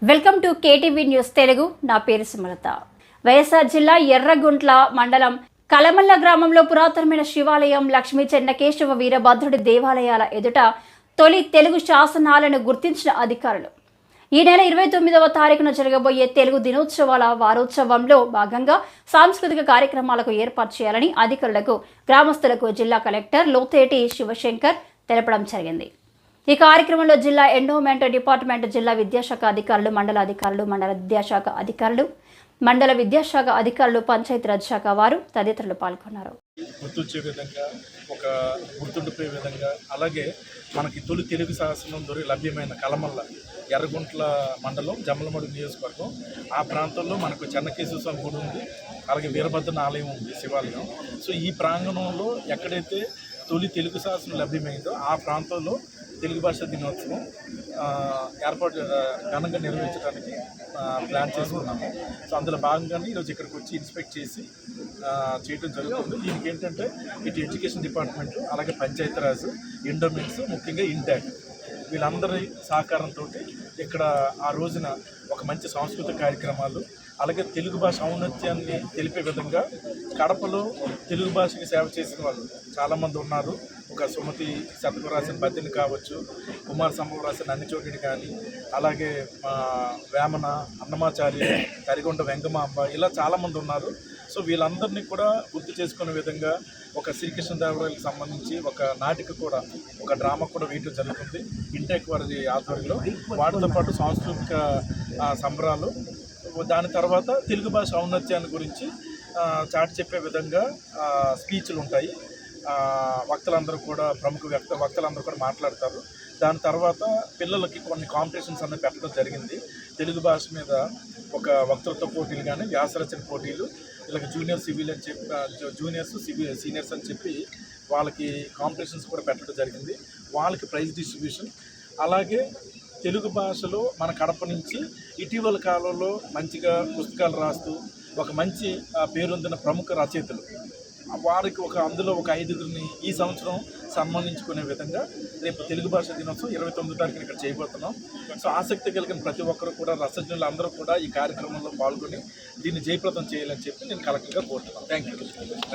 Welcome to KTV news Telugu. నా పేరు సుమలత. వైఎస్ఆర్ జిల్లా ఎర్రగుంట్ల మండలం కలమల్ల గ్రామంలో పురాతనమైన శివాలయం లక్ష్మీ చెన్నకేశవ వీరభద్రుడి దేవాలయాల ఎదుట తొలి తెలుగు శాసనాలను గుర్తించిన అధికారులు ఈ నెల 29వ తారీఖున జరగబోయే తెలుగు దినోత్సవాల వారోత్సవంలో భాగంగా సాంస్కృతిక కార్యక్రమాలకు ఏర్పాటు చేయాలని అధికారులకు గ్రామస్తులకు జిల్లా కలెక్టర్ లోతేటి శివశంకర్ తెలపడం జరిగింది. ఈ కార్యక్రమంలో జిల్లా ఎండోమెంట్ డిపార్ట్మెంట్, జిల్లా విద్యాశాఖ అధికారులు, మండల విద్యాశాఖ అధికారులు, పంచాయతీరాజ్ శాఖ వారు తదితరులు పాల్గొన్నారు. గుర్తుంచే విధంగా, ఒక గుర్తుండిపోయే విధంగా, అలాగే మనకి తొలి తెలుగు శాసనం లభ్యమైన కలమల్ల ఎర్రగుంట్ల మండలం జమ్మలమడుగు నియోజకవర్గం ఆ ప్రాంతంలో మనకు చెన్నకేశవ స్వామి గుడి ఉంది, అలాగే వీరభద్రుని ఆలయం ఉంది, శివాలయం. సో ఈ ప్రాంగణంలో ఎక్కడైతే తొలి తెలుగు శాసనం లభ్యమైందో ఆ ప్రాంతంలో తెలుగు భాష దినోత్సవం ఏర్పాటు ఘనంగా నిర్వహించడానికి ప్లాన్ చేసుకున్నాము. సో అందులో భాగంగానే ఈరోజు ఇక్కడికి వచ్చి ఇన్స్పెక్ట్ చేసి చేయడం జరుగుతుంది. దీనికి ఏంటంటే ఇటు ఎడ్యుకేషన్ డిపార్ట్మెంట్, అలాగే పంచాయతీరాజ్, ఎండోమెంట్స్, ముఖ్యంగా ఇంటాక్ వీళ్ళందరి సహకారంతో ఇక్కడ ఆ రోజున ఒక మంచి సాంస్కృతిక కార్యక్రమాలు, అలాగే తెలుగు భాష ఔన్నత్యాన్ని తెలిపే విధంగా కడపలో తెలుగు భాషకి సేవ చేసిన వాళ్ళు చాలామంది ఉన్నారు. ఒక సుమతి శతకం రాసిన బతిని కావచ్చు, కుమార్ సంభవం రాసిన అన్నిచోటిని కానీ, అలాగే వేమన, అన్నమాచార్య, కరిగొండ వెంగమాంబ, ఇలా చాలామంది ఉన్నారు. సో వీళ్ళందరినీ కూడా గుర్తు చేసుకునే విధంగా ఒక శ్రీకృష్ణదేవరాయలకు సంబంధించి ఒక నాటిక కూడా, ఒక డ్రామా కూడా వేయటం జరుగుతుంది ఇంటెక్ వారి ఆధ్వర్యంలో. వాటితో పాటు సాంస్కృతిక సంబరాలు, దాని తర్వాత తెలుగు భాష ఔన్నత్యాన్ని గురించి చాటి చెప్పే విధంగా స్పీచ్లు ఉంటాయి. వక్తలందరూ కూడా, ప్రముఖ వక్తలందరూ కూడా మాట్లాడతారు. దాని తర్వాత పిల్లలకి కొన్ని కాంపిటీషన్స్ అనేవి పెట్టడం జరిగింది. తెలుగు భాష మీద ఒక వక్తృత్వ పోటీలు కానీ, వ్యాసరచన పోటీలు, ఇలాగ జూనియర్ సివిల్ అని చెప్పి, జూనియర్స్ సీనియర్స్ అని చెప్పి వాళ్ళకి కాంపిటీషన్స్ కూడా పెట్టడం జరిగింది. వాళ్ళకి ప్రైజ్ డిస్ట్రిబ్యూషన్, అలాగే తెలుగు భాషలో మన కడప నుంచి ఇటీవల కాలంలో మంచిగా పుస్తకాలు రాస్తూ ఒక మంచి పేరొందిన ప్రముఖ రచయితలు, వారికి అందులో ఒక 5గురిని ఈ సంవత్సరం సన్మానించుకునే విధంగా రేపు తెలుగు భాష దినోత్సవం 29వ తారీఖున ఇక్కడ చేయబోతున్నాం. సో ఆసక్తి కలిగిన ప్రతి ఒక్కరు కూడా, రసజ్ఞులు అందరూ కూడా ఈ కార్యక్రమంలో పాల్గొని దీన్ని జయప్రదం చేయాలని చెప్పి నేను కలెక్టర్గా కోరుతున్నాను. Thank you.